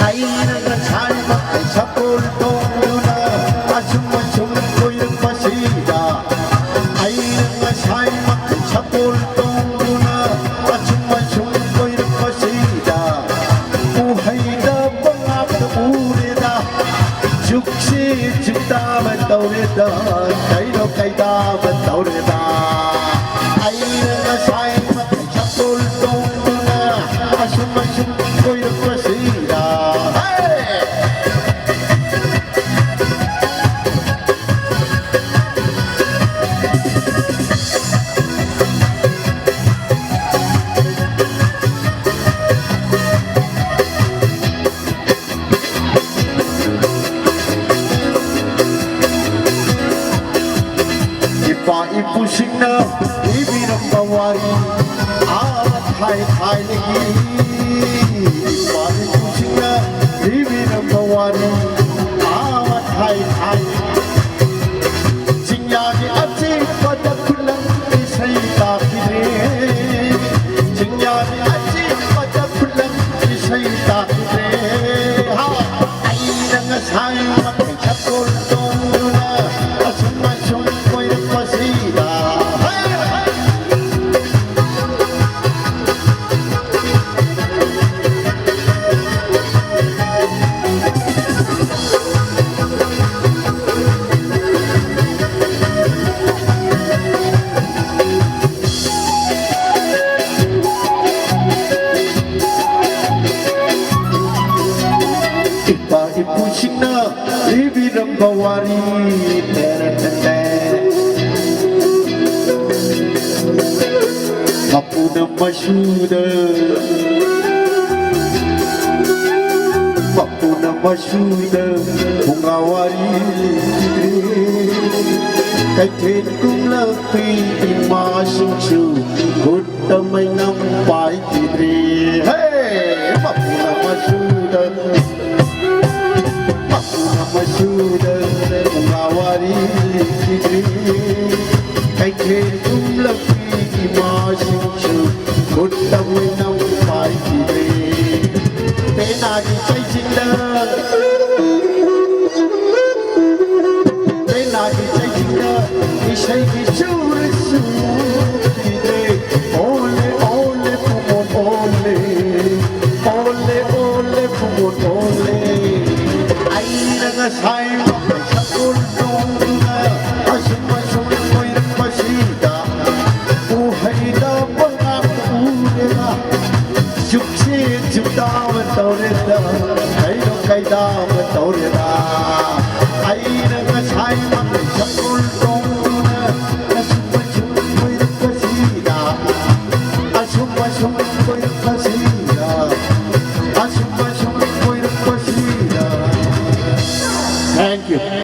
아이는 살밖에 샷골 동무나 아줌마춤 보이는 것이다 아이는 살밖에 샷골 동무나 아줌마춤 보이는 것이다 우하이다 뻥아도 우리다 죽시 죽다만 떠오르다 가이로 가이다만 떠오르다 아이는 살밖에 샷골 동무나 아줌마춤 보이는 것이다 이쁘신 나 이비는 바와리 타이 내기 이쁘신 나 이비는 바와리 타이 징야기 아치 바다 쿨랑 이사이 따키네 징야기 아치 바다 쿨랑 이사이 따키네 아이랑 사이만 잡고 동누나 아줌마 좀 보이는 것이다 이쁘신 나 이비는 바와리 바쁘는 마슈다 바쁘는 마슈다 봉가와리 cách cũng là khi mà sinh sự cốt tâm anh năm phải chỉ đi hey bapuна machuda mengawari diri cách cũng là khi mà sinh sự cốt tâm anh năm phải chỉ đi thế nào thì say sinh đời thế nào thì say sinh đời thì say thì sưu rồi sưu thì đây ole ole pumon ole ole ole pumon ole ai đang say mà sakul dongna asma sum koiran pasida uhaida bangam udena chukse chukta taureda kaino kaida taureda ai đang say mà sakul dongna asma sum koiran pasida asma sum